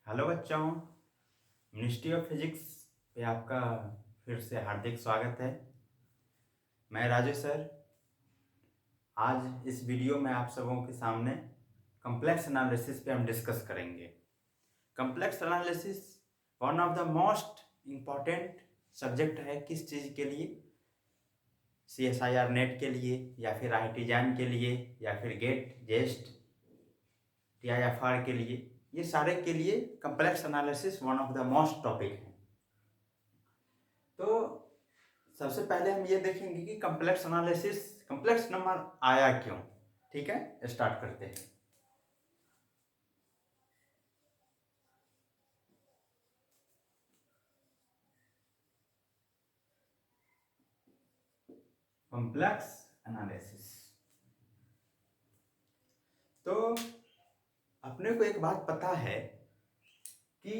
Hello बच्चों। Ministry of physics पे आपका फिर से हार्दिक स्वागत है। मैं राजू सर। आज इस वीडियो में आप सबों के सामने कम्प्लेक्स एनालिसिस पे हम डिस्कस करेंगे। Complex analysis one of the most important subject है। किस चीज़ के लिए? CSIR नेट के लिए, या फिर IIT जैम के लिए, या फिर गेट जेस्ट TIFR के लिए। ये सारे के लिए complex analysis one of the most topic है। तो सबसे पहले हम ये देखेंगे कि कम्प्लेक्स एनालिसिस, कम्प्लेक्स नंबर आया क्यों। ठीक है, स्टार्ट करते हैं। Complex analysis. तो अपने को एक बात पता है कि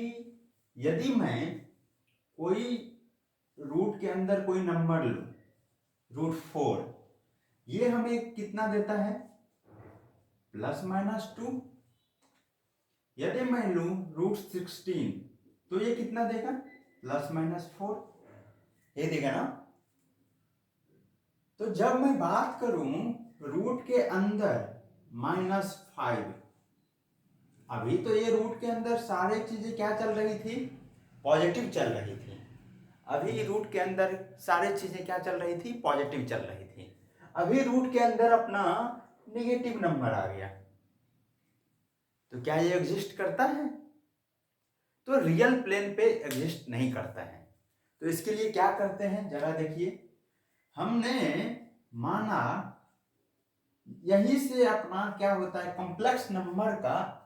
यदि मैं कोई रूट के अंदर कोई नंबर लूं, √4, ये हमें कितना देता है? ±2। यदि मैं लूं √16, तो ये कितना देगा? ±4। ये देगा ना। तो जब मैं बात करूं रूट के अंदर -5, अभी तो ये रूट के अंदर सारी चीजें क्या चल रही थी? पॉजिटिव चल रही थी। अभी रूट के अंदर सारी चीजें क्या चल रही थी? पॉजिटिव चल रही थी। अभी रूट के अंदर अपना नेगेटिव नंबर आ गया, तो क्या ये एग्जिस्ट करता है? तो रियल प्लेन पे एग्जिस्ट नहीं करता है। तो इसके लिए क्या करते हैं जरा देखिए। हमने माना यही से अपना क्या होता है, कॉम्प्लेक्स नंबर का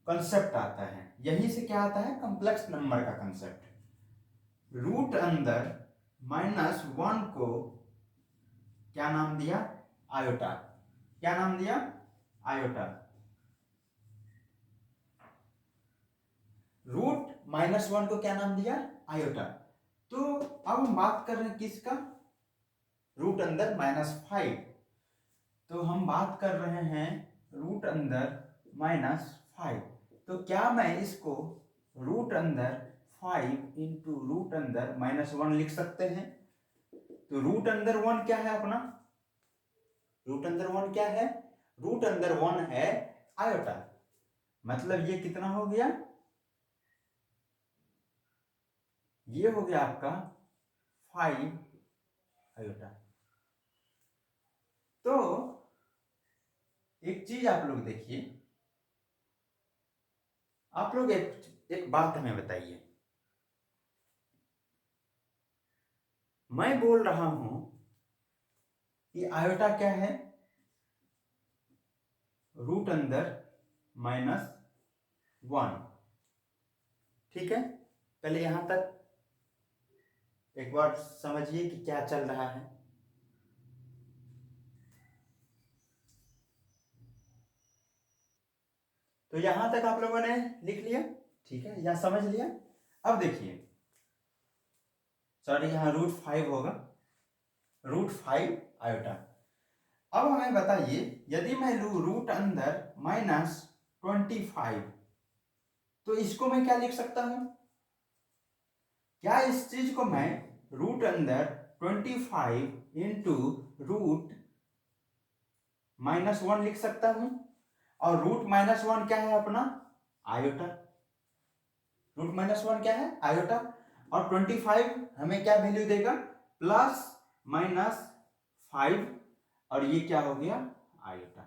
कंसेप्ट आता है। यही से क्या आता है? कॉम्प्लेक्स नंबर का कंसेप्ट। रूट अंदर -1 को क्या नाम दिया? आयोटा। क्या नाम दिया? आयोटा। रूट -1 को क्या नाम दिया? आयोटा। तो अब हम बात कर रहे हैं किसका? रूट अंदर -5। तो हम बात कर रहे हैं रूट अंदर -5। तो क्या मैं इसको रूट अंदर 5 इंटू रूट अंदर -1 लिख सकते हैं? तो रूट अंदर 1 क्या है अपना? रूट अंदर 1 क्या है? रूट अंदर 1 है आयोटा। मतलब ये कितना हो गया? ये हो गया आपका 5 आयोटा। तो एक चीज आप लोग देखिए, आप लोग एक बात हमें बताइए। मैं बोल रहा हूं कि आयोटा क्या है? रूट अंदर -1। ठीक है, पहले यहां तक एक बार समझिए कि क्या चल रहा है। तो यहां तक आप लोगों ने लिख लिया, ठीक है, या समझ लिया। अब देखिए, सॉरी, यहां √5 होगा, √5 आयोटा। अब हमें बताइए, यदि मैं लू रूट अंदर -25, तो इसको मैं क्या लिख सकता हूं? क्या इस चीज को मैं रूट अंदर 25 इंटू रूट -1 लिख सकता हूं? और रूट -1 क्या है अपना? आयोटा। रूट -1 क्या है? आयोटा। और 25 हमें क्या वैल्यू देगा? ±5। और ये क्या हो गया? आयोटा।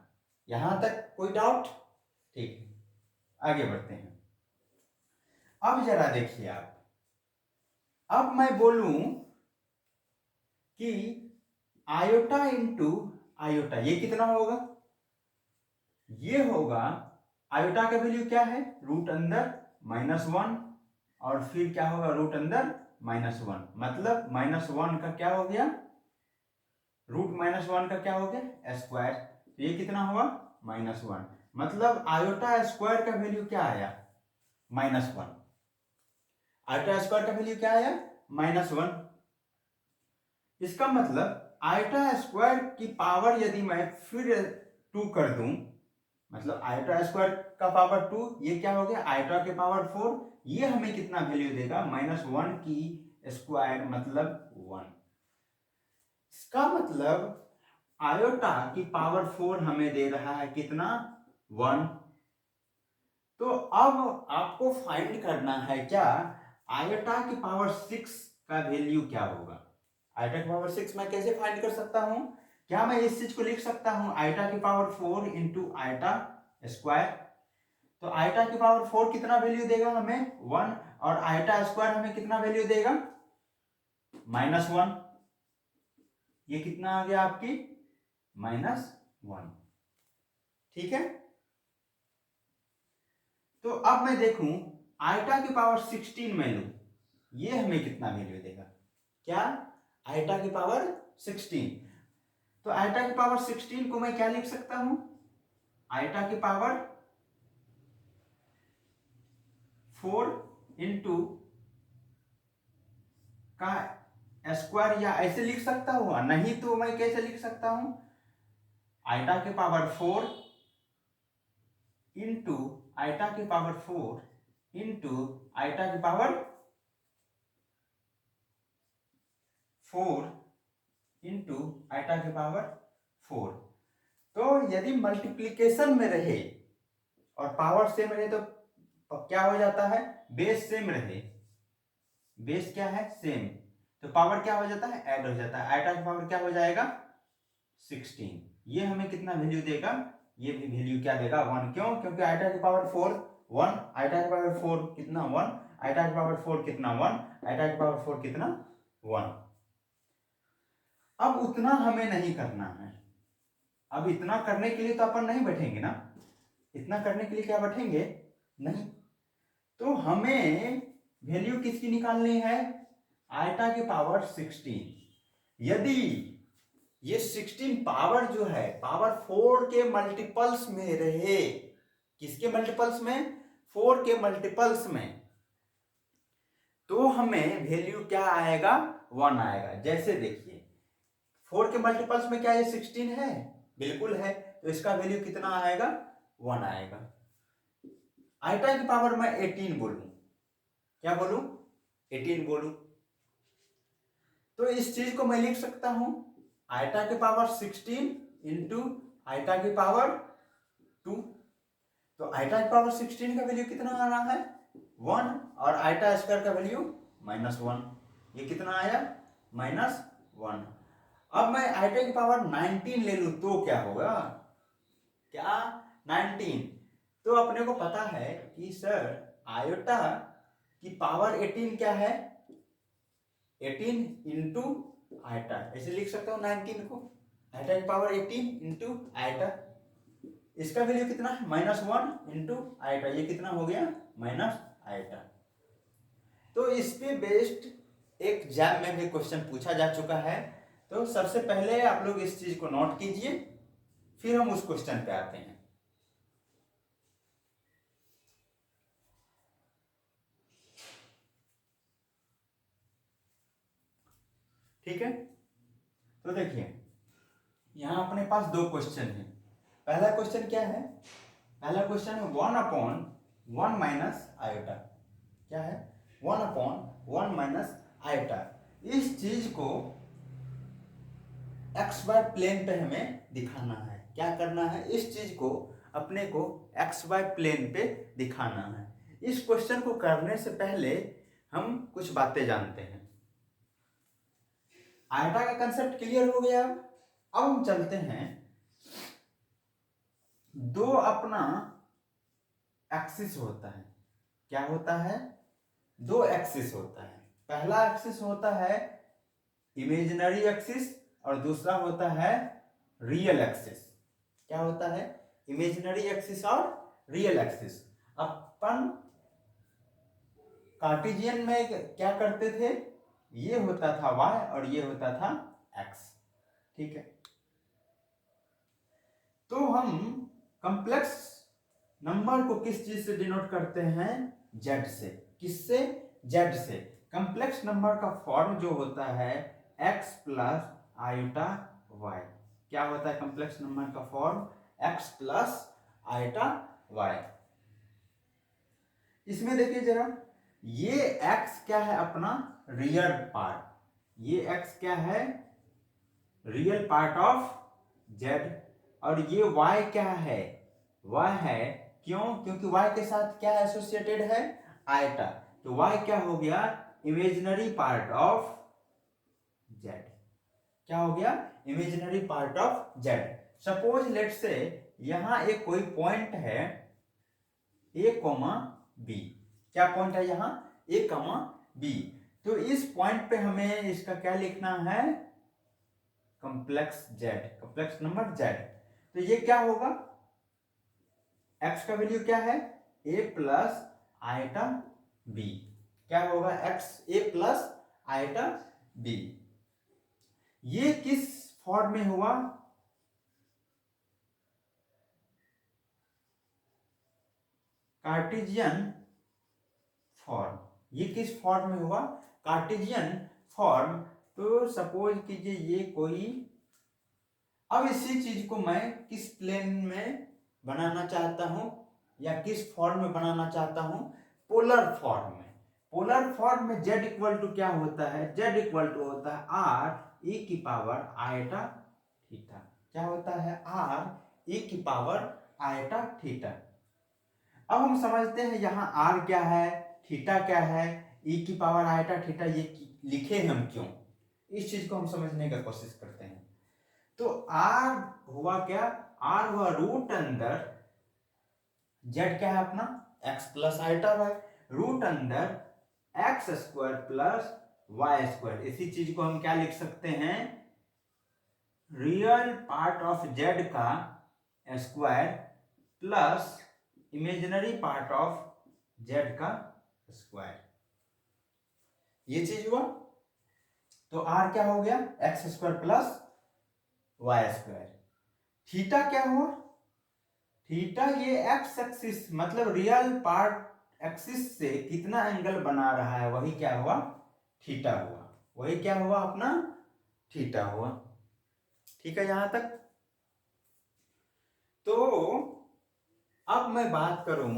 यहां तक कोई डाउट? ठीक है, आगे बढ़ते हैं। अब जरा देखिए आप, अब मैं बोलूं कि आयोटा इंटू आयोटा, ये कितना होगा? ये होगा, आयोटा का वैल्यू क्या है? रूट अंदर -1, और फिर क्या होगा? रूट अंदर -1। मतलब -1 का क्या हो गया? रूट -1 का क्या हो गया? स्क्वायर। तो ये कितना हुआ? -1। मतलब आयोटा स्क्वायर का वैल्यू क्या आया? -1। आयोटा स्क्वायर का वैल्यू क्या आया? -1। इसका मतलब आयोटा स्क्वायर की पावर यदि मैं फिर 2 कर दूं, मतलब आयोटा स्क्वायर का पावर 2, ये क्या हो गया आयोटा के पावर 4, ये हमें कितना वैल्यू देगा -1 की स्क्वायर मतलब 1। इसका मतलब आयोटा की पावर 4 हमें दे रहा है कितना 1। तो अब आपको फाइंड करना है क्या आयोटा की पावर 6 का वैल्यू क्या होगा। आयोटा की पावर 6 मैं कैसे फाइंड कर सकता हूं, क्या मैं इस चीज को लिख सकता हूं आयोटा की पावर 4 इंटू आयोटा स्क्वायर। तो आयोटा की पावर 4 कितना वैल्यू देगा हमें 1, और आयोटा स्क्वायर हमें कितना वैल्यू देगा -1। ये कितना आ गया आपकी -1। ठीक है, तो अब मैं देखूं आयोटा की पावर 16 में लूं, ये हमें कितना वैल्यू देगा, क्या आयोटा की पावर 16। तो आयोटा की पावर 16 को मैं क्या लिख सकता हूं आयोटा की पावर 4 इंटू का स्क्वायर, या ऐसे लिख सकता हूं, नहीं तो मैं कैसे लिख सकता हूं आयोटा की पावर 4 इंटू आयोटा की पावर 4 इंटू आयोटा की पावर 4 इंटू आयोटा की पावर 4। तो यदि मल्टीप्लीकेशन में रहे और पावर सेम रहे तो क्या हो जाता है बेस सेम रहे, बेस क्या है सेम, तो पावर क्या हो जाता है ऐड हो जाता है, आयोटा का पावर क्या हो जाएगा 16। ये हमें कितना वैल्यू देगा, ये भी वैल्यू क्या देगा 1, क्यों क्योंकि आयोटा की पावर 4 1, आयोटा की पावर 4 कितना 1, आयोटा की पावर 4 कितना 1, आयोटा की पावर 4 कितना 1। अब उतना हमें नहीं करना है, अब इतना करने के लिए तो अपन नहीं बैठेंगे ना, इतना करने के लिए क्या बैठेंगे नहीं, तो हमें वैल्यू किसकी निकालनी है आयोटा की पावर 16। यदि ये 16 पावर जो है पावर 4 के मल्टीपल्स में रहे, किसके मल्टीपल्स में 4 के मल्टीपल्स में, तो हमें वैल्यू क्या आएगा 1 आएगा। जैसे देखिए 4 के मल्टीपल्स में क्या ये 16 है, बिल्कुल है, तो इसका वैल्यू कितना आएगा 1 आएगा। आयोटा की पावर मैं 18 बोलूं, क्या बोलूं 18 बोलूं, तो इस चीज को मैं लिख सकता हूं आयोटा की पावर 16 इंटू आयोटा की पावर 2। तो आयोटा की पावर 16 का वैल्यू कितना आ रहा है 1, और आयोटा स्क्वायर का वैल्यू -1, ये कितना आया -1। अब मैं आयोटा की पावर 19 ले लूं तो क्या होगा, क्या 19, तो अपने को पता है कि सर आयोटा की पावर 18 क्या है 18 इंटू आयोटा, ऐसे लिख सकता हूँ 19 को आयोटा की पावर 18 इंटू आयोटा, इसका वैल्यू कितना है -1 इंटू आयोटा, ये कितना हो गया आयोटा। तो इस पे बेस्ड एक एग्जाम में भी क्वेश्चन पूछा जा चुका है, तो सबसे पहले आप लोग इस चीज को नोट कीजिए, फिर हम उस क्वेश्चन पे आते हैं। ठीक है, तो देखिए यहां अपने पास दो क्वेश्चन है। पहला क्वेश्चन क्या है, पहला क्वेश्चन है 1/1 माइनस आयोटा, क्या है 1/1 माइनस आयोटा। इस चीज को एक्स वाई प्लेन पे हमें दिखाना है, क्या करना है इस चीज को अपने को एक्स वाई प्लेन पे दिखाना है। इस क्वेश्चन को करने से पहले हम कुछ बातें जानते हैं। आयोटा का कंसेप्ट क्लियर हो गया। अब हम चलते हैं, दो अपना एक्सिस होता है, क्या होता है दो एक्सिस होता है। पहला एक्सिस होता है इमेजिनरी एक्सिस और दूसरा होता है रियल एक्सिस। क्या होता है इमेजिनरी एक्सिस और रियल एक्सिस। अपन कार्टेशियन में क्या करते थे, ये होता था y और ये होता था x, ठीक है। तो हम कॉम्प्लेक्स नंबर को किस चीज से डिनोट करते हैं z से, किससे z से। कॉम्प्लेक्स नंबर का फॉर्म जो होता है x प्लस आयोटा y, क्या होता है कॉम्प्लेक्स नंबर का form x plus iota y. इसमें देखिए जरा, ये x क्या है अपना रियल पार्ट, ये x क्या है रियल पार्ट ऑफ z, और ये y क्या है, y है क्यों, क्योंकि y के साथ क्या एसोसिएटेड है आयटा, तो y क्या हो गया इमेजिनरी पार्ट ऑफ z, क्या हो गया imaginary part of z। Suppose let से यहां एक कोई पॉइंट है a, b, क्या पॉइंट है यहाँ a, b, तो इस पॉइंट पे हमें इसका क्या लिखना है complex z, complex number z। तो ये क्या होगा, x का वैल्यू क्या है a प्लस आयटा b, क्या होगा x a plus eta b। ये किस फॉर्म में हुआ, कार्टेशियन फॉर्म, ये किस फॉर्म में हुआ कार्टेशियन फॉर्म। तो सपोज कीजिए ये कोई, अब इसी चीज को मैं किस प्लेन में बनाना चाहता हूं या किस फॉर्म में बनाना चाहता हूं, पोलर फॉर्म में। पोलर फॉर्म में z इक्वल टू क्या होता है, z इक्वल टू होता है r e की पावर आयटा थीटा, क्या होता है r e की पावर आयटा थीटा। अब हम समझते हैं यहाँ r क्या है, थीटा क्या है, e की पावर आयटा थीटा ये लिखे हम क्यों, इस चीज को हम समझने का कोशिश करते हैं। तो r हुआ क्या, r हुआ रूट अंदर, z क्या है अपना x plus iota y, root अंदर x square plus y square. इसी चीज को हम क्या लिख सकते हैं, रियल पार्ट ऑफ z का square plus imaginary part of z का स्क्वायर, ये चीज हुआ। तो r क्या हो गया x square plus y square. Theta क्या हुआ, थीटा ये एक्स एक्सिस मतलब रियल पार्ट एक्सिस से कितना एंगल बना रहा है वही क्या हुआ थीटा हुआ, वही क्या हुआ अपना थीटा हुआ। ठीक है यहां तक। तो अब मैं बात करूं,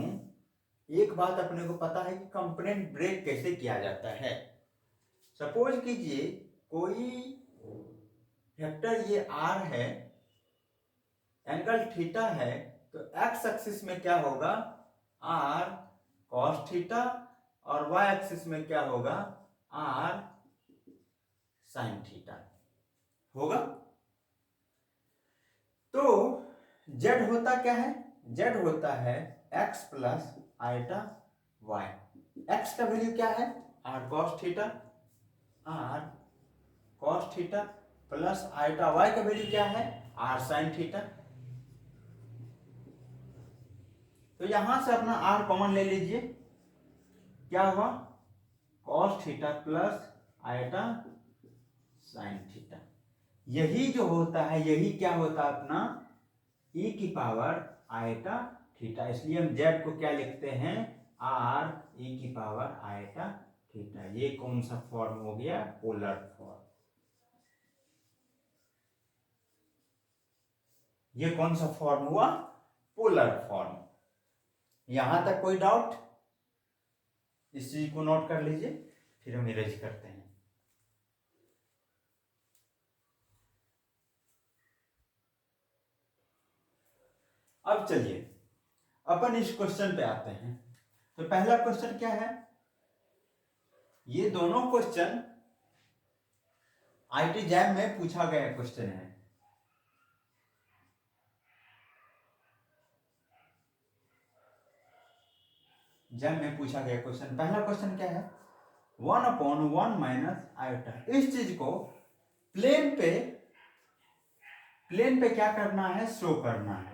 एक बात अपने को पता है कि कंपोनेंट ब्रेक कैसे किया जाता है। सपोज कीजिए कोई वेक्टर ये r है, एंगल थीटा है, तो x एक्सिस में क्या होगा r cos थीटा और y एक्सिस में क्या होगा r sin थीटा होगा। तो z होता क्या है, z होता है x plus eta y, x का वैल्यू क्या है r cos theta, r cos theta plus eta y का वैल्यू क्या है r sin थीटा। तो यहां से अपना r कॉमन ले लीजिए, क्या हुआ cos theta plus eta sin theta. यही जो होता है यही क्या होता है अपना e की पावर आयटा थीटा, इसलिए हम z को क्या लिखते हैं r e की पावर आयटा थीटा। ये कौन सा फॉर्म हो गया पोलर फॉर्म, ये कौन सा फॉर्म हुआ पोलर फॉर्म। यहां तक कोई डाउट, इस चीज को नोट कर लीजिए फिर हम इरेज करते हैं। अब चलिए अपन इस क्वेश्चन पे आते हैं। तो पहला क्वेश्चन क्या है, ये दोनों क्वेश्चन आईटी जैम में पूछा गया क्वेश्चन है। जैम में पूछा गया क्वेश्चन, पहला क्वेश्चन क्या है 1/1 माइनस आयोटा। इस चीज को प्लेन पे क्या करना है शो करना है,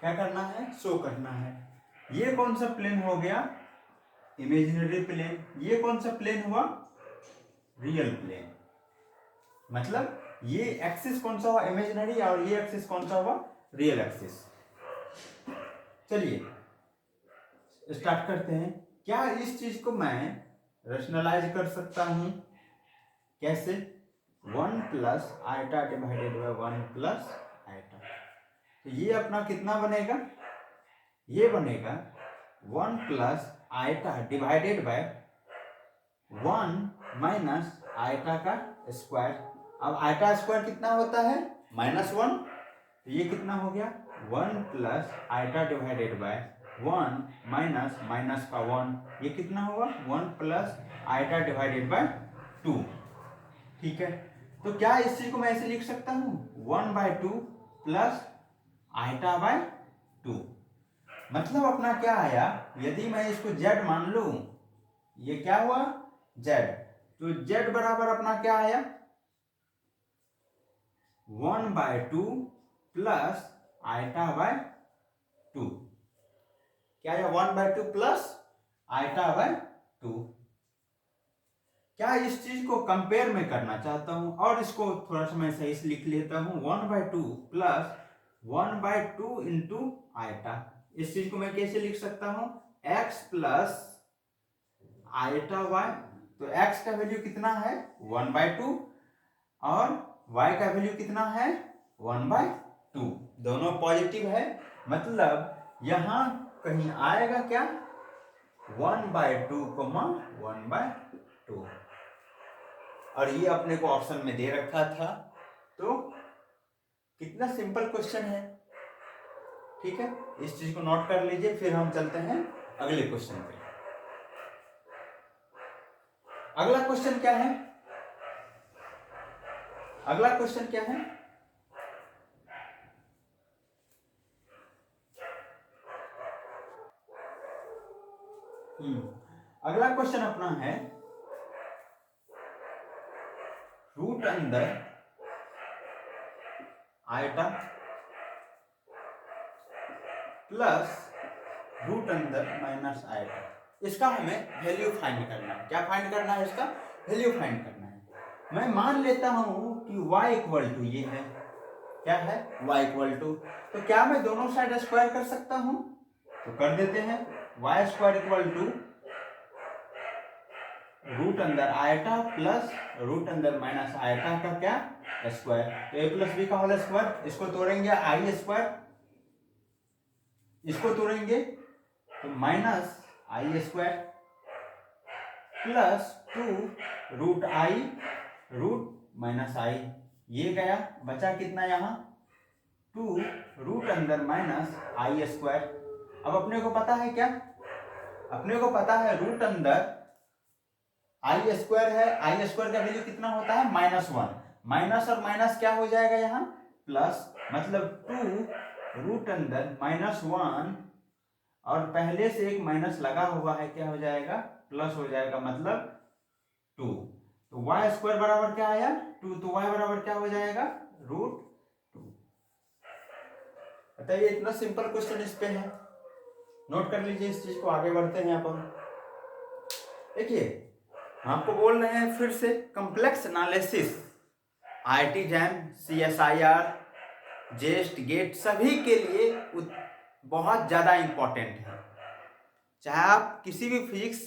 क्या करना है शो करना है। ये कौन सा प्लेन हो गया इमेजिनरी प्लेन, ये कौन सा प्लेन हुआ रियल प्लेन, मतलब ये एक्सिस कौन सा हुआ इमेजिनरी और ये एक्सिस कौन सा हुआ रियल एक्सिस। चलिए स्टार्ट करते हैं। क्या इस चीज को मैं रेशनलाइज कर सकता हूं, कैसे 1 plus eta divided by 1 plus eta. तो ये अपना कितना बनेगा, ये बनेगा 1 plus eta divided by 1 minus iota का स्क्वायर। अब आयटा स्क्वायर कितना होता है, -1, तो ये कितना हो गया 1 plus eta divided by 1 minus minus का 1, ये कितना होगा 1 प्लस आयटा डिवाइडेड बाय 2। ठीक है, तो क्या इस चीज को मैं ऐसे लिख सकता हूं 1/2 प्लस आयटा बाय 2। मतलब अपना क्या आया, यदि मैं इसको z मान लूं, ये क्या हुआ z, तो z बराबर अपना क्या आया 1/2 प्लस आयटा बाय 2। क्या आया 1/2 प्लस आयटा बाय 2। क्या इस चीज को कंपेयर में करना चाहता हूं, और इसको थोड़ा सा मैं सही से लिख लेता हूं 1/2 प्लस 1/2 इंटू आयटा। इस चीज को मैं कैसे लिख सकता हूं x प्लस आयटा y। तो x का वैल्यू कितना है 1/2 और y का वैल्यू कितना है 1/2, दोनों पॉजिटिव है, मतलब यहां कहीं आएगा क्या 1/2 1/2, और ये अपने को ऑप्शन में दे रखा था। तो कितना सिंपल क्वेश्चन है। ठीक है, इस चीज को नोट कर लीजिए, फिर हम चलते हैं अगले क्वेश्चन पे। अगला क्वेश्चन क्या है, अगला क्वेश्चन क्या है, अगला क्वेश्चन अपना है रूट अंदर आयटा प्लस रूट अंदर माइनस आयटा। इसका हमें वैल्यू फाइंड करना है। क्या फाइंड करना है, इसका वैल्यू फाइंड करना है। मैं मान लेता हूं कि y इक्वल टू ये है, क्या है y इक्वल टू, तो क्या मैं दोनों साइड स्क्वायर कर सकता हूं, तो कर देते हैं। y square equal to root अंदर आयटा प्लस रूट अंदर माइनस आयटा का क्या स्क्वायर, तो a प्लस बी का होल स्क्वायर, इसको तोड़ेंगे आई स्क्वायर, इसको तोड़ेंगे तो minus i square plus 2 root i root minus i, ये गया, बचा कितना यहाँ 2 रूट अंदर माइनस आई स्क्वायर। अब अपने को पता है क्या, अपने को पता है रूट अंदर आई स्क्वायर है, आई स्क्वायर का वैल्यू कितना होता है -1, माइनस और माइनस क्या हो जाएगा यहाँ प्लस, मतलब 2 रूट अंदर -1 और पहले से एक माइनस लगा हुआ है, क्या हो जाएगा प्लस हो जाएगा, मतलब 2। तो y स्क्वायर बराबर क्या आया 2, तो y बराबर क्या हो जाएगा √2। बताइए, इतना सिंपल क्वेश्चन इस पे है, नोट कर लीजिए इस चीज को, आगे बढ़ते हैं अपन। देखिए आपको बोल रहे हैं फिर से complex analysis, IIT JAM, CSIR, JEST GATE सभी के लिए बहुत ज्यादा इंपॉर्टेंट है। चाहे आप किसी भी फिजिक्स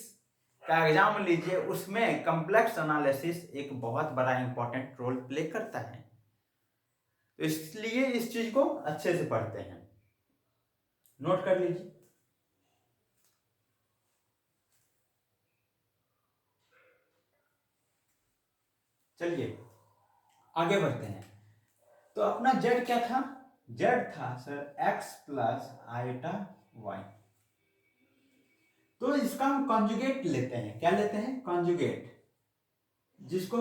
का एग्जाम लीजिए, उसमें कॉम्प्लेक्स एनालिसिस एक बहुत बड़ा इंपॉर्टेंट रोल प्ले करता है, तो इसलिए इस चीज को अच्छे से पढ़ते हैं, नोट कर लीजिए। चलिए आगे बढ़ते हैं। तो अपना z क्या था, z था sir x plus eta y। तो इसका हम कॉन्जुगेट लेते हैं, क्या लेते हैं कॉन्जुगेट, जिसको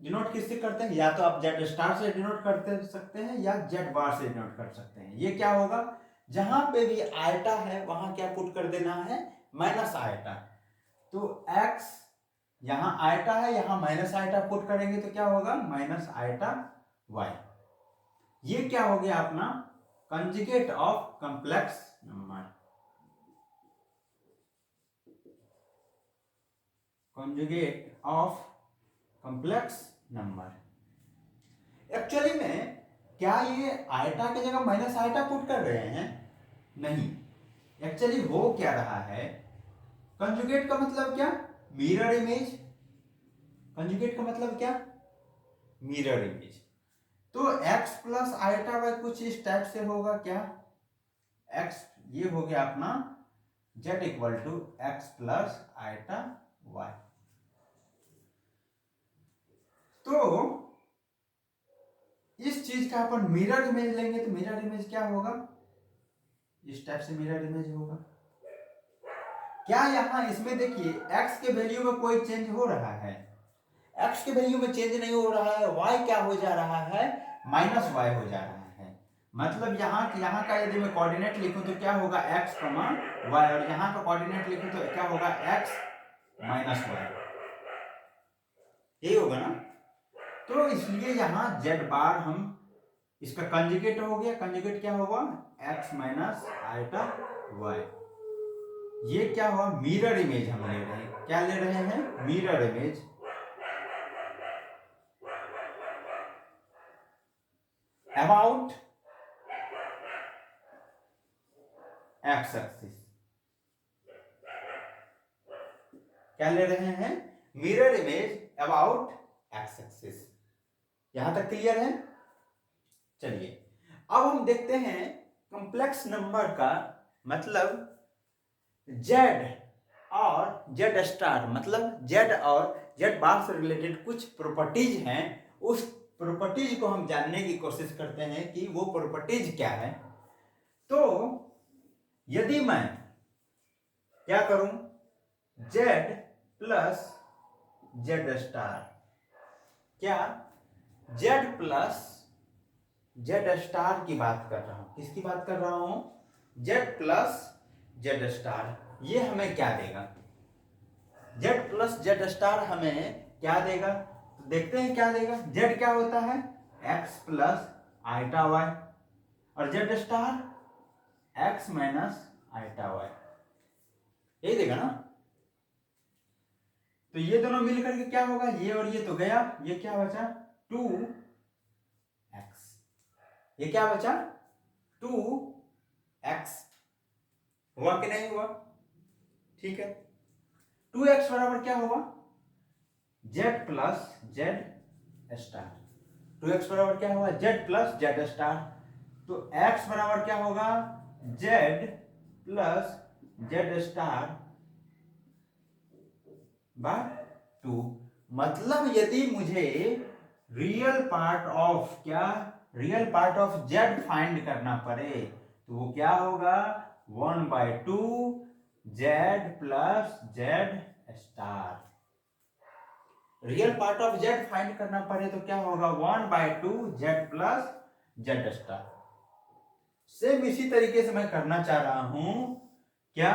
डिनोट किससे करते हैं, या तो आप z स्टार से डिनोट करते सकते हैं या z बार से डिनोट कर सकते हैं। ये क्या होगा, जहां पे भी आयटा है वहां क्या पुट कर देना है माइनस आयटा, तो x यहां आयटा है, यहां माइनस आयटा पुट करेंगे तो क्या होगा माइनस आयटा y। ये क्या हो गया अपना conjugate of complex number, conjugate of complex number. Actually में क्या ये आयटा की जगह माइनस आयटा पुट कर रहे हैं, नहीं, एक्चुअली हो क्या रहा है, कंजुगेट का मतलब क्या मिरर इमेज, कंजुगेट का मतलब क्या मिरर इमेज। तो x प्लस आइटा वाई कुछ इस टाइप से होगा क्या, x ये हो गया अपना z equal to x plus iota y. तो इस चीज का अपन मिरर इमेज लेंगे तो मिरर इमेज क्या होगा, इस टाइप से मिरर इमेज होगा। क्या यहाँ इसमें देखिए x के वैल्यू में कोई चेंज हो रहा है, x के वैल्यू में चेंज नहीं हो रहा है, y क्या हो जा रहा है, माइनस वाई हो जा रहा है। मतलब यहाँ का यदि मैं कोऑर्डिनेट लिखूं तो क्या होगा x, y, और यहाँ का कोऑर्डिनेट लिखूं तो क्या होगा x माइनस वाई, यही होगा ना। तो इसलिए यहाँ z बार हम इसका कंजुगेट हो गया, कंजुगेट क्या होगा x माइनस आइटा वाई। ये क्या हुआ, मिरर इमेज हम ले रहे हैं, क्या ले रहे हैं, mirror image about x axis. क्या ले रहे हैं, mirror image about x axis. यहां तक क्लियर है। चलिए अब हम देखते हैं कॉम्प्लेक्स नंबर का मतलब z और z स्टार, मतलब z और z बार से रिलेटेड कुछ प्रॉपर्टीज हैं, उस प्रॉपर्टीज को हम जानने की कोशिश करते हैं कि वो प्रॉपर्टीज क्या है। तो यदि मैं क्या करूं, z प्लस z स्टार, क्या z प्लस z स्टार की बात कर रहा हूं, किसकी बात कर रहा हूं, z प्लस z स्टार, ये हमें क्या देगा, z प्लस z स्टार हमें क्या देगा, तो देखते हैं क्या देगा। z क्या होता है, x प्लस आइटा वाई, और z star x minus iota y, यही देगा ना। तो ये दोनों मिलकर के क्या होगा, ये और ये तो गया, ये क्या बचा 2x, ये क्या बचा 2x, हुआ कि नहीं हुआ, ठीक है। 2x बराबर क्या होगा, z plus z star, 2x बराबर क्या होगा, z प्लस z स्टार, तो x बराबर क्या होगा, z plus z star by 2। मतलब यदि मुझे रियल पार्ट ऑफ क्या, real part of z find करना पड़े तो वो क्या होगा 1/2 z plus z star. Real part of z find करना पड़े तो क्या होगा 1/2 z plus z star. Same इसी तरीके से मैं करना चाह रहा हूं, क्या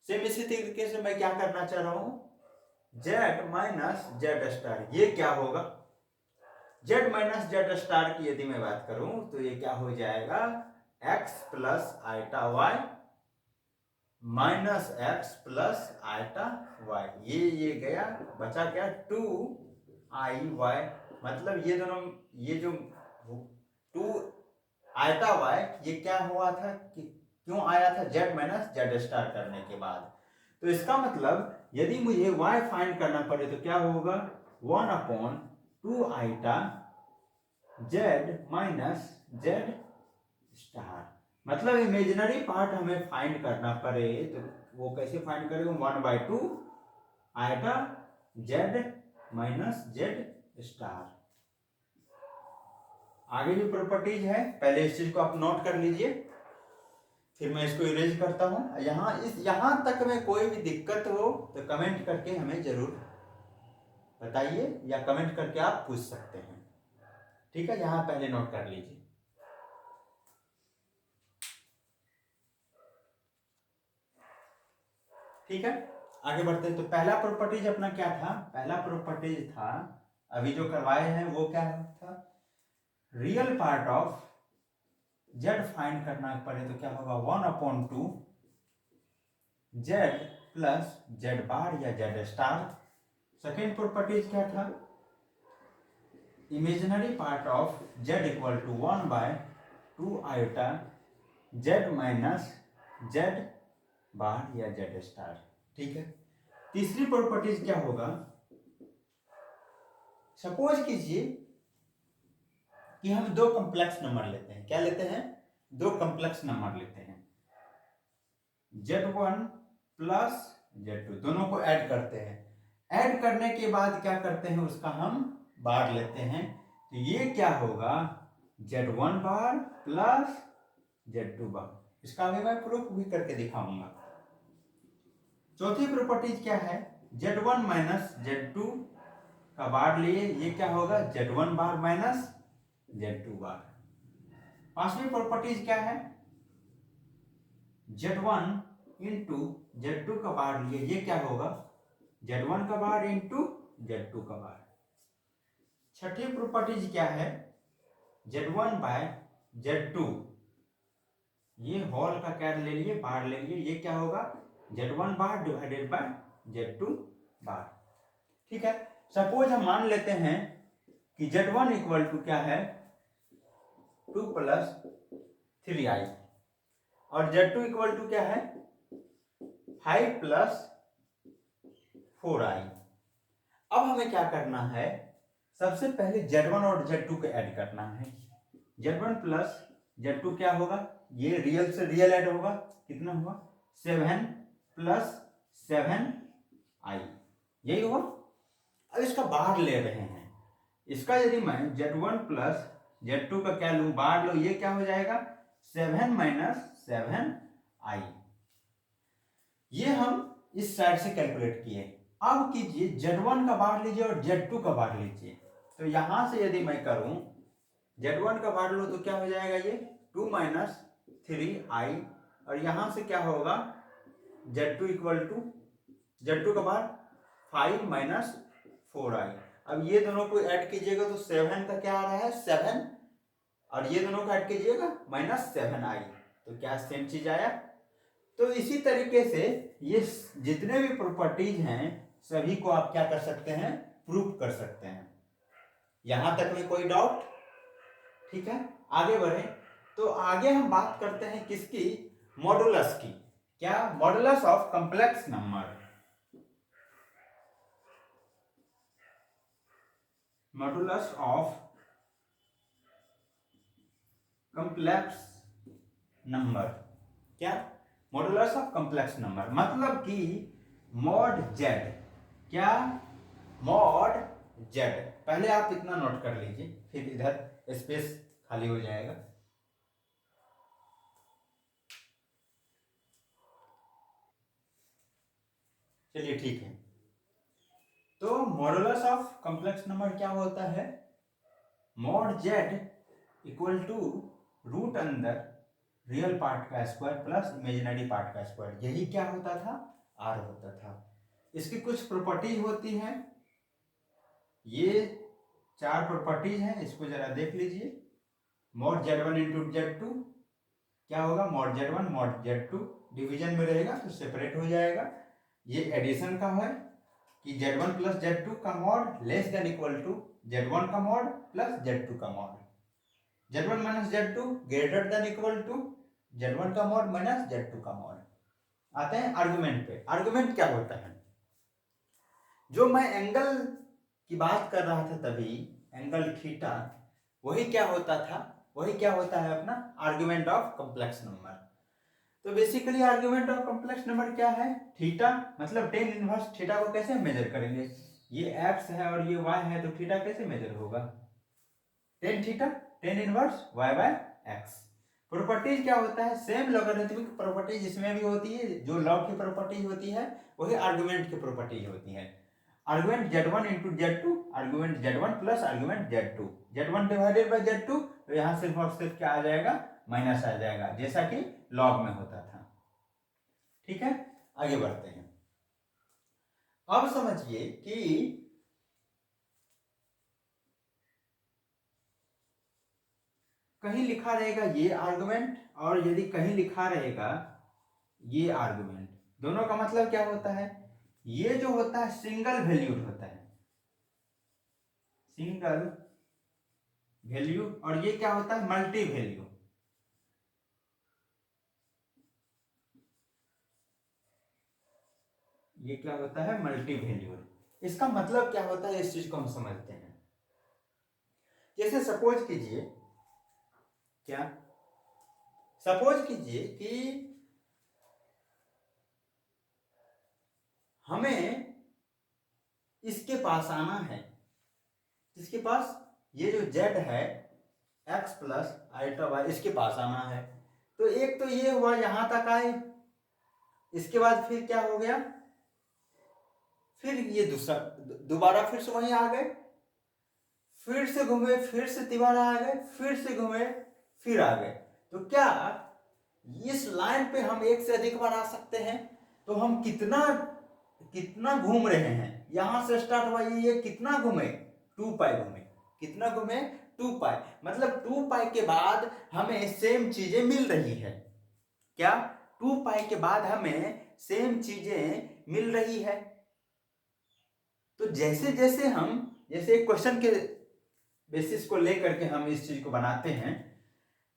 सेम इसी तरीके से मैं क्या करना चाह रहा हूं, z माइनस z स्टार, ये क्या होगा, z माइनस z स्टार की यदि मैं बात करूं तो ये क्या हो जाएगा x plus iota y minus x plus iota y, ये गया, बचा क्या 2i y। मतलब ये दोनों, ये जो 2 आइटा y ये क्या हुआ था कि क्यों आया था, z माइनस z स्टार करने के बाद। तो इसका मतलब यदि मुझे y फाइंड करना पड़े तो क्या होगा 1/2 iota z minus z star. मतलब इमेजिनरी पार्ट हमें फाइंड करना पड़े तो वो कैसे फाइंड करेंगे 1/2 iota z minus z star. आगे भी प्रॉपर्टीज है, पहले इस चीज को आप नोट कर लीजिए, फिर मैं इसको इरेज करता हूं। यहां तक में कोई भी दिक्कत हो तो कमेंट करके हमें जरूर बताइए, या कमेंट करके आप पूछ सकते हैं, ठीक है। यहां पहले नोट कर लीजिए, ठीक है। आगे बढ़ते हैं। तो पहला प्रॉपर्टीज अपना क्या था, पहला प्रॉपर्टीज था अभी जो करवाए हैं वो क्या था, real part of z find करना पड़े तो क्या होगा 1/2 z प्लस z बार या z स्टार। सेकेंड प्रॉपर्टीज क्या था, imaginary part of z equal to 1/2 iota z minus z bar या z स्टार, ठीक है। तीसरी प्रॉपर्टीज क्या होगा, सपोज कीजिए कि हम दो कॉम्प्लेक्स नंबर लेते हैं। क्या लेते हैं? दो कॉम्प्लेक्स नंबर लेते हैं। Z1 प्लस Z2 दोनों को ऐड करते हैं। ऐड करने के बाद क्या करते हैं, उसका हम बार लेते हैं। तो ये क्या होगा, Z1 बार प्लस Z2 बार। इसका अभी मैं प्रूफ भी करके दिखाऊंगा। चौथी प्रॉपर्टीज क्या है, Z1 माइनस Z2 का बार लिए, ये क्या होगा, Z1 बार माइनस Z2 बार। पांचवी प्रॉपर्टीज क्या है, Z1 इंटू Z2 का बार लिए, ये क्या होगा, Z1 का बार इंटू Z2 का बार। छठी प्रॉपर्टीज क्या है, Z1 बाय Z2, ये होल का क्या ले लिए, बार ले लिए, ये क्या होगा, Z1 bar divided by Z2 बार। ठीक है, सपोज हम मान लेते हैं कि Z1 इक्वल टू क्या है, 2 प्लस 3i, और Z2 इक्वल टू क्या है, 5 प्लस 4i। अब हमें क्या करना है, सबसे पहले Z1 और Z2 को ऐड करना है। Z1 प्लस Z2 क्या होगा, ये रियल से रियल ऐड होगा, कितना हुआ, 7 प्लस 7i, यही हुआ। अब इसका बार ले रहे हैं, इसका यदि मैं Z1 प्लस Z2 का क्या लूं, बार लो, ये क्या हो जाएगा, 7 माइनस 7i। ये हम इस साइड से कैलकुलेट किए। अब कीजिए Z1 का बार लीजिए और Z2 का बार लीजिए। तो यहां से यदि मैं करूं, Z1 का बार लो तो क्या हो जाएगा, ये 2 माइनस 3i, और यहां से क्या होगा, Z2 इक्वल टू, Z2 का बार 5 माइनस 4i। अब ये दोनों को ऐड कीजिएगा तो 7 का क्या आ रहा है, 7, और ये दोनों को ऐड कीजिएगा माइनस 7i, तो क्या सेम चीज आया। तो इसी तरीके से ये जितने भी प्रॉपर्टीज हैं सभी को आप क्या कर सकते हैं, प्रूव कर सकते हैं। यहां तक में कोई डाउट? ठीक है, आगे बढ़े। तो आगे हम बात करते हैं किसकी, मॉडुलस की। क्या, modulus of complex number. Modulus of complex number. क्या, मॉडुलस ऑफ कॉम्प्लेक्स नंबर मतलब कि मॉड जेड। क्या, मॉड जेड। पहले आप इतना नोट कर लीजिए, फिर इधर स्पेस खाली हो जाएगा। चलिए ठीक है, तो मॉडुलस ऑफ कॉम्प्लेक्स नंबर क्या होता है, mod z equal to root अंदर रियल पार्ट का स्क्वायर प्लस इमेजिनरी पार्ट का स्क्वायर। यही क्या होता था, आर होता था। इसकी कुछ प्रॉपर्टीज होती हैं, ये 4 प्रॉपर्टीज हैं, इसको जरा देख लीजिए। मॉड Z1 इंटू Z2 क्या होगा, mod Z1 mod Z2, division में रहेगा तो सेपरेट हो जाएगा। ये एडिशन का है कि Z1 प्लस Z2 का mod less than equal to Z1 का मॉड प्लस Z2 का mod. Z1 minus Z2 greater than equal to Z1 का मॉड माइनस Z2 का मॉड। आते हैं आर्गुमेंट पे। आर्गुमेंट क्या होता है, जो मैं एंगल की बात कर रहा था तभी, एंगल थीटा, वही क्या होता था, वही क्या होता है अपना आर्गुमेंट ऑफ कॉम्प्लेक्स नंबर। तो basically argument of complex number क्या है, थीटा, मतलब टेन इनवर्स थीटा को कैसे मेजर करेंगे, ये x है और ये y है, तो थीटा कैसे मेजर होगा, tan theta, tan inverse y by x। Properties क्या होता है, सेम लॉगरिथमिक प्रॉपर्टीज इसमें भी होती है, जो लॉग की प्रॉपर्टीज होती है वही आर्गुमेंट की प्रॉपर्टीज होती है। Argument Z1 into Z2, argument Z1 plus argument Z2, Z1 divided by Z2, तो यहाँ सिर्फ और सिर्फ क्या आ जाएगा, माइनस आ जाएगा, जैसा कि लॉग में होता था। ठीक है, आगे बढ़ते हैं। अब समझिए कि कहीं लिखा रहेगा ये आर्गुमेंट, और यदि कहीं लिखा रहेगा ये आर्गुमेंट, दोनों का मतलब क्या होता है, ये जो होता है सिंगल वैल्यूड होता है, सिंगल वैल्यू, और ये क्या होता है, मल्टी वैल्यू। ये क्या होता है, मल्टी वैल्यू। इसका मतलब क्या होता है, इस चीज को हम समझते हैं। जैसे सपोज कीजिए, क्या सपोज कीजिए कि हमें इसके पास आना है, इसके पास ये जो z है x प्लस आइटा वाई, इसके पास आना है। तो एक तो ये हुआ, यहां तक आए, इसके बाद फिर क्या हो गया, फिर ये दूसरा दोबारा फिर से वहीं आ गए, फिर से घूमे, फिर से दोबारा आ गए, फिर से घूमे, फिर आ गए। तो क्या इस लाइन पे हम एक से अधिक बार आ सकते हैं? तो हम कितना कितना घूम रहे हैं, यहां से स्टार्ट हुआ, ये कितना घूमे, 2 पाई घूमे, कितना घूमे, 2 पाई। मतलब 2 पाई के बाद हमें सेम चीजें मिल रही है। क्या 2 पाई के बाद हमें सेम चीजें मिल रही है? तो जैसे जैसे हम, जैसे एक क्वेश्चन के बेसिस को लेकर के हम इस चीज को बनाते हैं,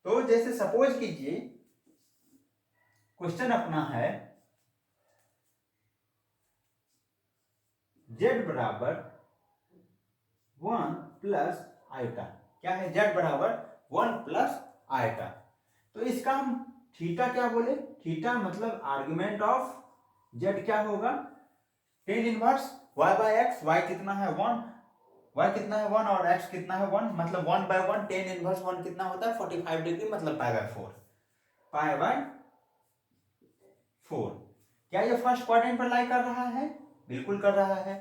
तो जैसे सपोज कीजिए क्वेश्चन अपना है z बराबर 1 प्लस आइटा। क्या है? z बराबर 1 प्लस आइटा। तो इसका हम थीटा क्या बोले? थीटा मतलब आर्गुमेंट ऑफ z क्या होगा? Tan inverse y by x. y कितना है 1, y कितना है 1 और x कितना है 1, मतलब 1 बाय 1, टेन इनवर्स 1 कितना होता है 45 डिग्री, मतलब पाई बाय 4, पाई बाय 4। क्या ये फर्स्ट क्वाड्रेंट पर लाई कर रहा है? बिल्कुल कर रहा है।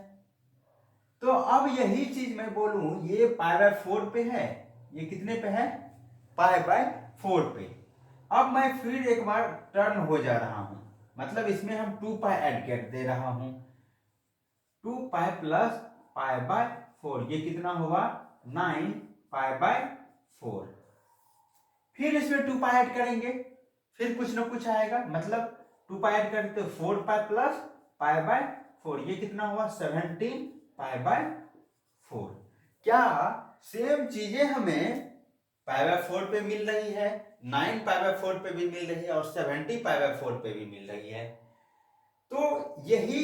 तो अब यही चीज मैं बोलूं, ये पाई बाय 4 पे है, ये कितने पे है? पाई बाय 4 पे। अब मैं फिर एक बार टर्न हो जा रहा हूं, मतलब इसमें हम 2 पाई ऐड कर दे रहा हूं, 2 पाई प्लस पाई बाय 4, ये कितना होगा 9 पाई बाय 4। फिर इसमें 2 पाई ऐड करेंगे, फिर कुछ ना कुछ आएगा, मतलब 2 पाई ऐड करते 4 पाई प्लस पाई बाय 4, ये कितना हुआ 17 पाई बाय 4। क्या सेम चीजें हमें पाई बाय 4 पे मिल रही है, 9 पाई बाय 4 पे भी मिल रही है और 70 पाई बाय 4 पे भी मिल रही है। तो यही,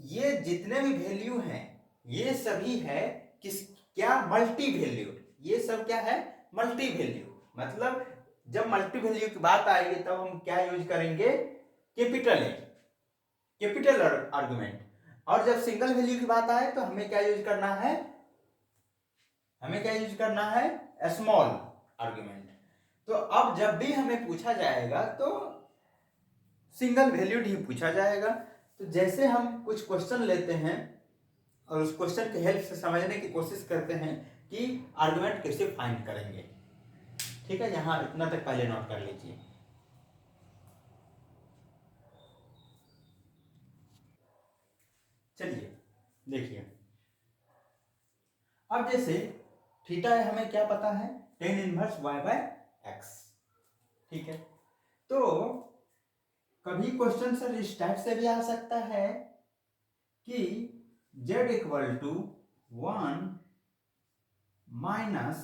ये जितने भी वैल्यू हैं ये सभी है किस, क्या मल्टी वैल्यू। ये सब क्या है? Multi value. मतलब जब मल्टी वैल्यू की बात आएगी तब हम क्या यूज करेंगे? Capital A, capital argument. और जब सिंगल वैल्यू की बात आए तो हमें क्या यूज करना है? हमें क्या यूज करना है? Small argument. तो अब जब भी हमें पूछा जाएगा तो सिंगल वैल्यूड ही पूछा जाएगा। तो जैसे हम कुछ क्वेश्चन लेते हैं और उस क्वेश्चन की हेल्प से समझने की कोशिश करते हैं कि आर्गुमेंट कैसे फाइंड करेंगे। ठीक है, यहां इतना तक पहले नोट कर लीजिए। चलिए देखिए, अब जैसे थीटा है, हमें क्या पता है? Tan inverse y by x. ठीक है, तो कभी क्वेश्चन सर इस टाइप से भी आ सकता है कि z equal to 1 minus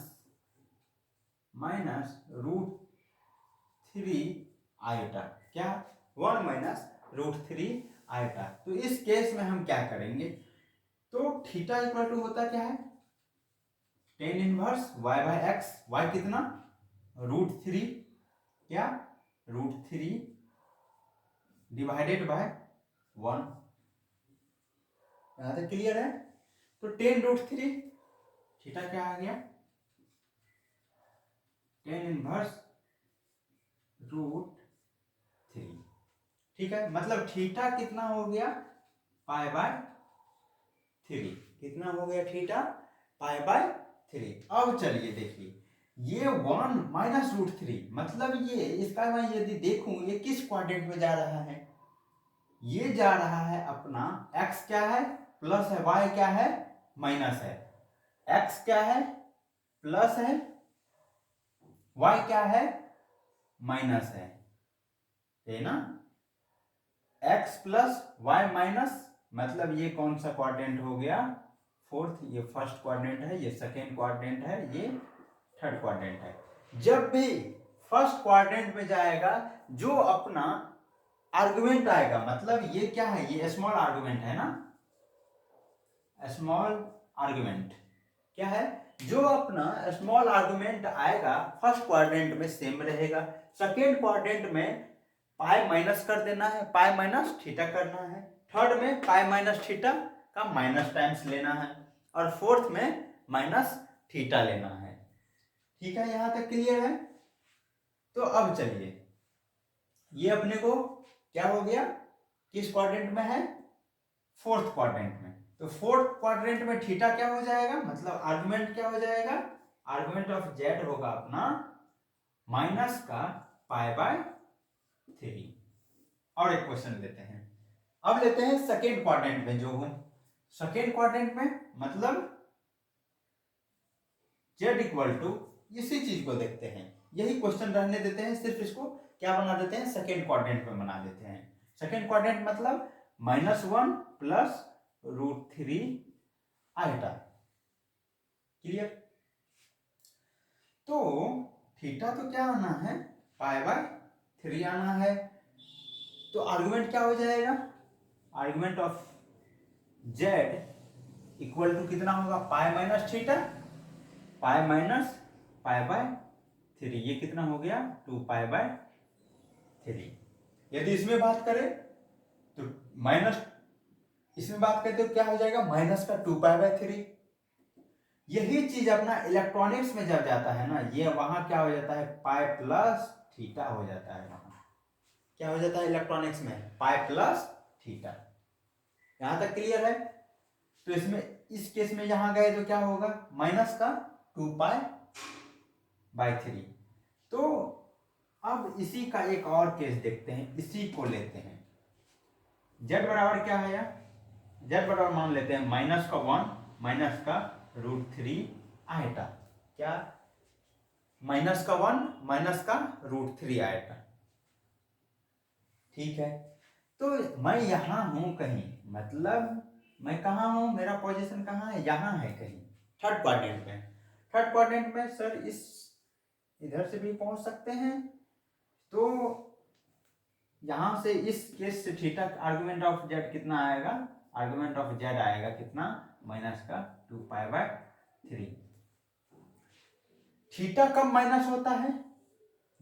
root 3 iota. क्या? 1 माइनस रूट 3 आइटा। तो इस केस में हम क्या करेंगे? तो थीटा इक्वल टू होता क्या है? Tan inverse y by x. y कितना? रूट 3, क्या? रूट 3 डिवाइडेड बाय 1। यहां तक क्लियर है? तो टेन रूट 3, थीटा क्या आ गया? Tan inverse root 3। ठीक है, मतलब थीटा कितना हो गया? Pi by 3। कितना हो गया थीटा? Pi by 3। अब चलिए देखिए, ये 1 माइनस रूट 3, मतलब ये, इसका मैं यदि देखूं ये किस क्वाड्रेंट में जा रहा है? ये जा रहा है अपना, x क्या है? प्लस है, y क्या है? माइनस है। x क्या है? प्लस है, y क्या है? माइनस है ना? x प्लस वाई माइनस, मतलब ये कौन सा क्वाड्रेंट हो गया? फोर्थ। ये फर्स्ट क्वाड्रेंट है, ये सेकेंड क्वाड्रेंट है, ये थर्ड क्वाड्रेंट है। जब भी फर्स्ट क्वाड्रेंट में जाएगा, जो अपना आर्गुमेंट आएगा, मतलब ये क्या है? ये स्मॉल आर्गुमेंट है ना, स्मॉल आर्गुमेंट क्या है? जो अपना स्मॉल आर्गुमेंट आएगा फर्स्ट क्वाड्रेंट में सेम रहेगा, सेकेंड क्वाड्रेंट में पाई माइनस कर देना है, पाई माइनस थीटा करना है, थर्ड में पाई माइनस थीटा का माइनस टाइम्स लेना है, और फोर्थ में माइनस थीटा लेना है। ठीक है, यहां तक क्लियर है। तो अब चलिए, ये अपने को क्या हो गया, किस क्वाड्रेंट में है, फोर्थ क्वाड्रेंट में। तो फोर्थ क्वाड्रेंट में थीटा क्या हो जाएगा, मतलब आर्गुमेंट क्या हो जाएगा, आर्गुमेंट ऑफ जेड होगा अपना माइनस का पाई बाय 3। और एक क्वेश्चन लेते हैं, अब लेते हैं सेकेंड क्वाड्रेंट में जो हूं, सेकेंड क्वाड्रेंट में मतलब जेड इक्वल टू, इसी चीज को देखते हैं, यही क्वेश्चन रहने देते हैं, सिर्फ इसको क्या बना देते हैं, सेकेंड क्वाड्रेंट में बना देते हैं। सेकेंड क्वाड्रेंट मतलब -1 प्लस √3 आइटा। क्लियर। तो थीटा तो क्या आना है, पाई बाय 3 आना है। तो आर्गुमेंट क्या हो जाएगा, argument of z equal to कितना होगा, pi minus theta, pi minus pi by 3, ये कितना हो गया 2 पाई बाय 3। यदि इसमें बात करें तो माइनस, इसमें बात करते हो क्या हो जाएगा, माइनस का 2 पाई बाय 3। यही चीज अपना इलेक्ट्रॉनिक्स में जब जाता है ना, ये वहां क्या हो जाता है, पाई प्लस थीटा हो जाता है। वहां क्या हो जाता है इलेक्ट्रॉनिक्स में, पाई प्लस थीटा। यहां तक क्लियर है। तो इसमें इस केस में यहां गए तो क्या होगा, माइनस का 2 पाई बाय 3। तो अब इसी का एक और केस देखते हैं, इसी को लेते हैं। z बराबर क्या है, z बराबर मान लेते हैं -1 माइनस का √3 आइटा। क्या, -1 माइनस का √3 आइटा। ठीक है। तो मैं यहां हूं कहीं, मतलब मैं कहां हूं, मेरा पोजीशन कहां है, यहां है कहीं थर्ड क्वाड्रेंट में। थर्ड क्वाड्रेंट में सर इस इधर से भी पहुंच सकते हैं। तो यहां से इस केस से थीटा आर्गुमेंट ऑफ जेड कितना आएगा, आर्गुमेंट ऑफ जेड आएगा कितना, माइनस का 2 पाई बाय 3। थीटा कब माइनस होता है,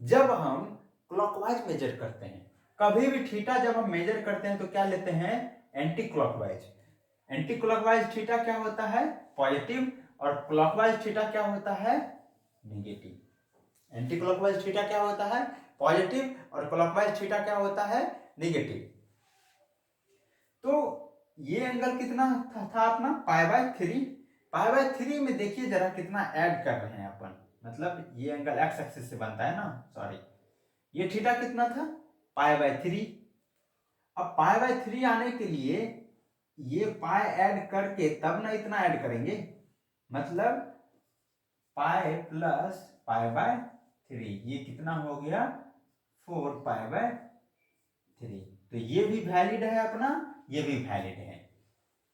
जब हम क्लॉकवाइज मेजर करते हैं। कभी भी थीटा जब हम मेजर करते हैं तो क्या लेते हैं, anti clockwise. Anti clockwise theta क्या होता है, पॉजिटिव, और क्लॉकवाइज थीटा क्या होता है, नेगेटिव। एंटी क्लॉकवाइज थीटा क्या होता है, पॉजिटिव, और क्लॉकवाइज थीटा क्या होता है, नेगेटिव। तो ये एंगल कितना था अपना, पाई बाय 3। पाई बाय 3 में देखिए जरा कितना ऐड कर रहे हैं अपन, मतलब ये एंगल एक्स एक्सिस से बनता है ना, सॉरी, ये थीटा कितना था, पाई बाय 3। अब पाई बाय 3 आने के लिए ये पाई ऐड करके तब ना इतना ऐड करेंगे, मतलब पाई प्लस पाई बाय 3, ये कितना हो गया 4 पाई बाय 3। तो ये भी वैलिड है अपना, ये भी वैलिड है।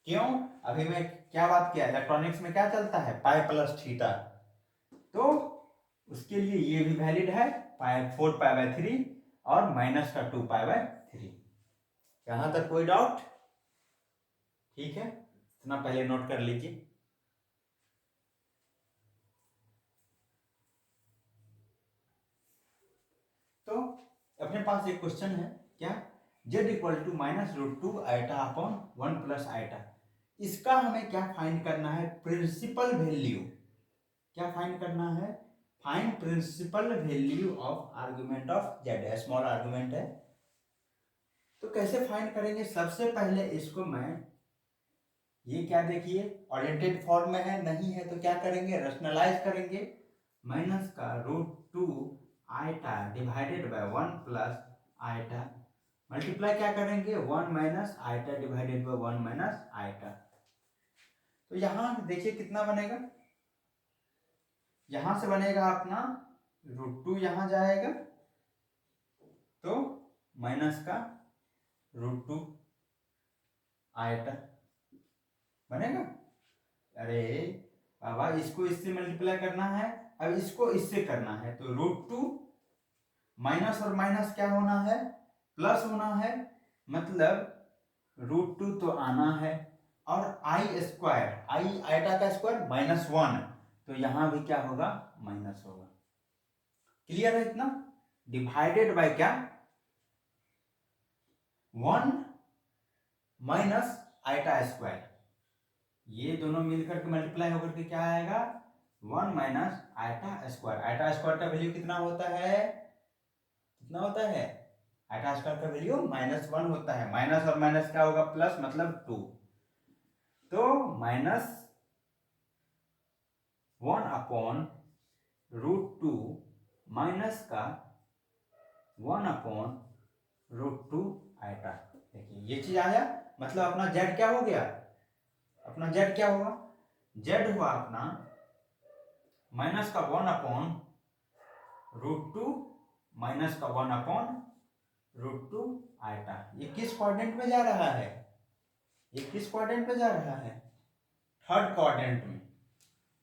क्यों, अभी मैं क्या बात किया, इलेक्ट्रॉनिक्स में क्या चलता है, पाई प्लस थीटा। तो उसके लिए ये भी वैलिड है, पाई 4 पाई बाय 3 और माइनस का 2 पाई बाय 3। यहां तक कोई डाउट, ठीक है, इतना पहले नोट कर लीजिए। तो अपने पास एक क्वेश्चन है, क्या, z equal to -√2 iota upon 1 plus iota. इसका हमें क्या फाइंड करना है, प्रिंसिपल वैल्यू। क्या फाइंड करना है, find principal value of argument of z, small argument है। तो कैसे फाइंड करेंगे, सबसे पहले इसको मैं, ये क्या देखिए ओरिएंटेड फॉर्म में है, नहीं है तो क्या करेंगे, रैशनलाइज करेंगे। माइनस का √2 iota divided by 1 plus iota, multiply क्या करेंगे, 1 minus iota divided by 1 minus iota. तो यहां देखिए कितना बनेगा, यहां से बनेगा अपना √2, यहां जाएगा तो माइनस का √2 आइटा बनेगा। अरे बाबा, इसको इससे मल्टीप्लाई करना है, अब इसको इससे करना है, तो √2 माइनस और माइनस क्या होना है, प्लस होना है, मतलब √2 तो आना है, और आई स्क्वायर, आई आइटा का स्क्वायर -1, तो यहाँ भी क्या होगा, माइनस होगा। क्लियर है इतना? डिवाइडेड बाय क्या, 1 माइनस आइटा स्क्वायर, ये दोनों मिलकर के मल्टीप्लाई होकर के क्या आएगा, 1 minus iota square. Iota square का वैल्यू कितना होता है, कितना होता है, आइटा स्क्वायर का वैल्यू -1 होता है। माइनस और माइनस क्या होगा, प्लस, मतलब 2। तो -1/√2 माइनस का 1/√2 आइटा। देखिए ये चीज आया, मतलब अपना जेड क्या हो गया, अपना जेड क्या हुआ, जेड हुआ अपना माइनस का 1/√2 माइनस का 1/√2 आइटा। ये किस क्वाड्रेंट में जा रहा है, ये किस क्वाड्रेंट में जा रहा है, थर्ड क्वाड्रेंट में।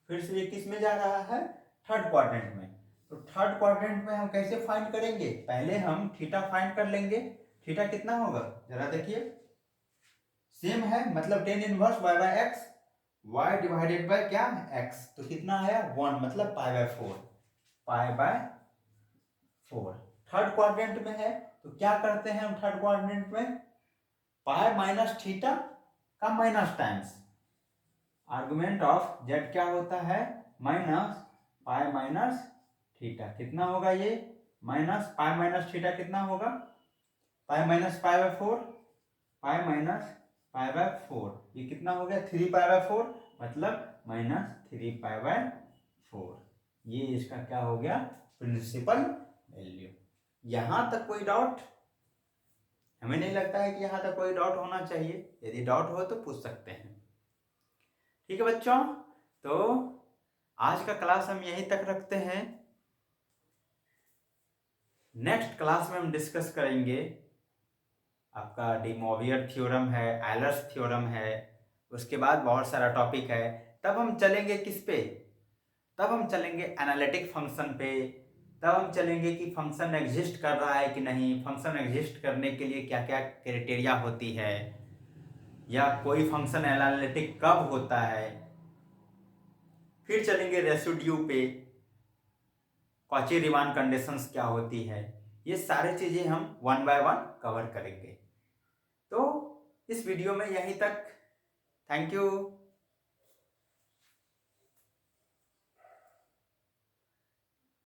फिर से ये किस में जा रहा है, थर्ड क्वाड्रेंट में। तो थर्ड क्वाड्रेंट में हम कैसे फाइंड करेंगे, पहले हम थीटा फाइंड कर लेंगे। थीटा कितना होगा, जरा देखिए, सेम है, मतलब tan inverse y/x, y divided by क्या, x, तो कितना आया 1, मतलब π/4, π/4। थर्ड क्वाड्रेंट में है, तो क्या करते हैं हम थर्ड क्वाड्रेंट में, पाई माइनस थीटा का minus times argument of Z क्या होता है, माइनस पाई माइनस थीटा। कितना होगा ये, माइनस पाई माइनस थीटा कितना होगा, पाई माइनस π/4, पाई माइनस π/4, ये कितना हो गया 3π/4, मतलब -3π/4। ये इसका क्या हो गया, प्रिंसिपल वैल्यू। यहां तक कोई डाउट, हमें नहीं लगता है कि यहां तक कोई डाउट होना चाहिए, यदि डाउट हो तो पूछ सकते हैं। ठीक है बच्चों, तो आज का क्लास हम यहीं तक रखते हैं। नेक्स्ट क्लास में हम डिस्कस करेंगे, आपका डी मोवियर थ्योरम है, एलर्स थ्योरम है, उसके बाद बहुत सारा टॉपिक है। तब हम चलेंगे किस पे, तब हम चलेंगे एनालिटिक फंक्शन पे। तब हम चलेंगे कि फंक्शन एग्जिस्ट कर रहा है कि नहीं, फंक्शन एग्जिस्ट करने के लिए क्या क्या क्राइटेरिया होती है, या कोई फंक्शन एनालिटिक कब होता है। फिर चलेंगे रेसिड्यू पे, कॉची रीमान कंडीशंस क्या होती है। ये सारी चीजें हम 1 बाय 1 कवर करेंगे। तो इस वीडियो में यहीं तक, थैंक यू।